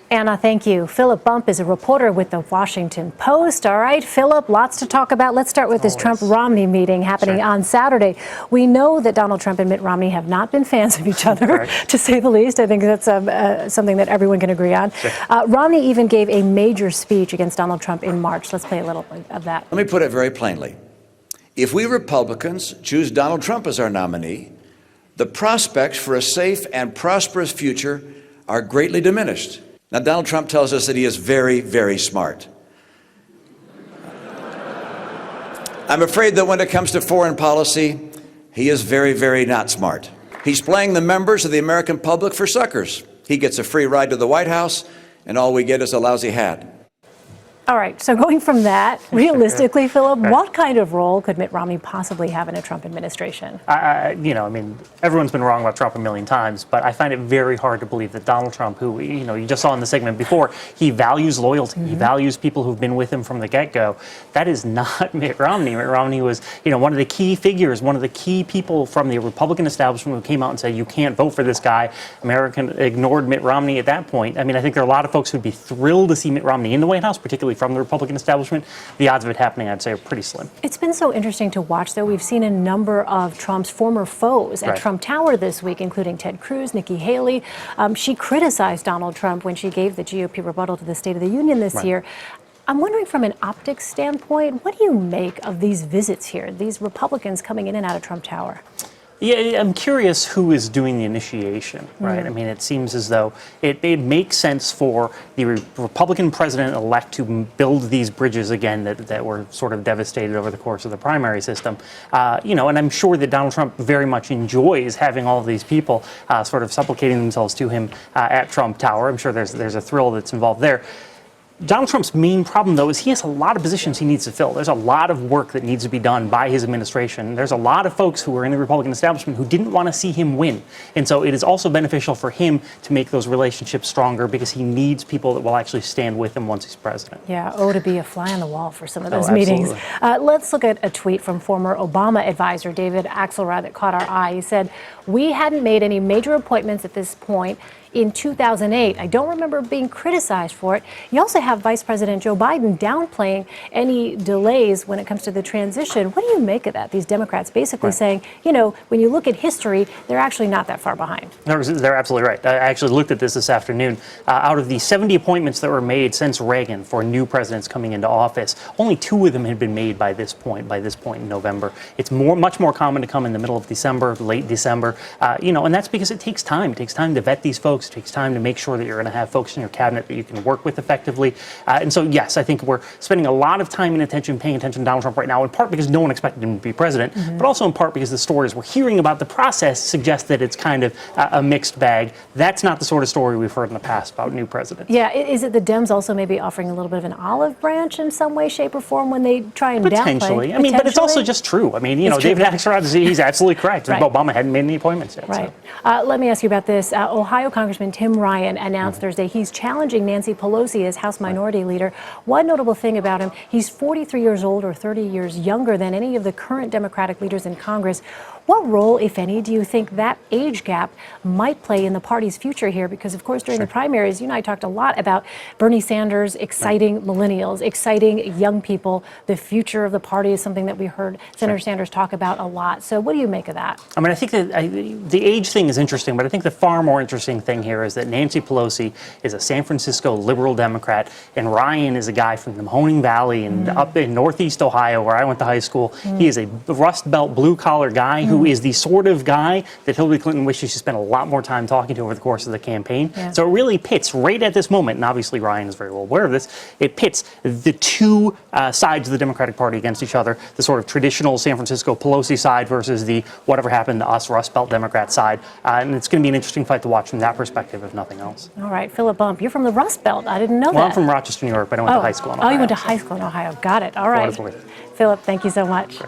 Anna, thank you. Philip Bump is a reporter with the Washington Post. All right, Philip, lots to talk about. Let's start with this Trump-Romney meeting happening on Saturday. We know that Donald Trump and Mitt Romney have not been fans of each other, to say the least. I think that's something that everyone can agree on. Romney even gave a major speech against Donald Trump in March. Let's play a little of that. Let me put it very plainly. If we Republicans choose Donald Trump as our nominee, the prospects for a safe and prosperous future are greatly diminished. Now, Donald Trump tells us that he is very, very smart. I'm afraid that when it comes to foreign policy, he is very, very not smart. He's playing the members of the American public for suckers. He gets a free ride to the White House, and all we get is a lousy hat. All right, so going from that, realistically, Philip, what kind of role could Mitt Romney possibly have in a Trump administration? Everyone's been wrong about Trump a million times, but I find it very hard to believe that Donald Trump, who, you just saw in the segment before, he values loyalty. He values people who've been with him from the get-go. That is not Mitt Romney. Mitt Romney was, one of the key figures, one of the key people from the Republican establishment who came out and said, you can't vote for this guy. America ignored Mitt Romney at that point. I think there are a lot of folks who'd be thrilled to see Mitt Romney in the White House, particularly from the Republican establishment. The odds of it happening, I'd say, are pretty slim. It's been so interesting to watch, though. We've seen a number of Trump's former foes at Trump Tower this week, including Ted Cruz, Nikki Haley. She criticized Donald Trump when she gave the GOP rebuttal to the State of the Union this year. I'm wondering, from an optics standpoint, what do you make of these visits here, these Republicans coming in and out of Trump Tower? Yeah, I'm curious who is doing the initiation, right? It seems as though it makes sense for the Republican president-elect to build these bridges again that were sort of devastated over the course of the primary system. And I'm sure that Donald Trump very much enjoys having all of these people sort of supplicating themselves to him at Trump Tower. I'm sure there's a thrill that's involved there. Donald Trump's main problem, though, is he has a lot of positions he needs to fill. There's a lot of work that needs to be done by his administration. There's a lot of folks who are in the Republican establishment who didn't want to see him win. And so it is also beneficial for him to make those relationships stronger because he needs people that will actually stand with him once he's president. Yeah, to be a fly on the wall for some of those meetings. Let's look at a tweet from former Obama advisor David Axelrod that caught our eye. He said, "We hadn't made any major appointments at this point in 2008. I don't remember being criticized for it." You also have Vice President Joe Biden downplaying any delays when it comes to the transition. What do you make of that? These Democrats basically saying, when you look at history, they're actually not that far behind. They're absolutely right. I actually looked at this afternoon. Out of the 70 appointments that were made since Reagan for new presidents coming into office, only 2 of them had been made by this point in November. It's much more common to come in the middle of December, late December, and that's because it takes time. It takes time to vet these folks. It takes time to make sure that you're going to have folks in your cabinet that you can work with effectively. And so, yes, I think we're spending a lot of time and attention paying attention to Donald Trump right now, in part because no one expected him to be president, but also in part because the stories we're hearing about the process suggest that it's kind of a mixed bag. That's not the sort of story we've heard in the past about new presidents. Yeah, is it the Dems also maybe offering a little bit of an olive branch in some way, shape, or form when they try and Potentially. downplay? But it's also just true. David Axelrod, he's absolutely correct. Obama hadn't made any appointments yet. Right. So. Let me ask you about this. Ohio Congressman Tim Ryan announced Thursday he's challenging Nancy Pelosi as House Minority Leader. One notable thing about him, he's 43 years old or 30 years younger than any of the current Democratic leaders in Congress. What role, if any, do you think that age gap might play in the party's future here? Because, of course, during the primaries, you and I talked a lot about Bernie Sanders exciting millennials, exciting young people. The future of the party is something that we heard Senator Sanders talk about a lot. So what do you make of that? I think that the age thing is interesting, but I think the far more interesting thing here is that Nancy Pelosi is a San Francisco liberal Democrat, and Ryan is a guy from the Mahoning Valley and up in Northeast Ohio, where I went to high school. He is a Rust Belt blue-collar guy who is the sort of guy that Hillary Clinton wishes she spent a lot more time talking to over the course of the campaign. So it really pits right at this moment, and obviously Ryan is very well aware of this, it pits the two sides of the Democratic Party against each other, the sort of traditional San Francisco Pelosi side versus the whatever happened to us Rust Belt Democrat side. And it's going to be an interesting fight to watch from that perspective, if nothing else. All right, Philip Bump, you're from the Rust Belt. I didn't know that. Well, I'm from Rochester, New York, but I went to high school in Ohio. Oh, you went to high school in Ohio. Got it. All right. Philip, thank you so much.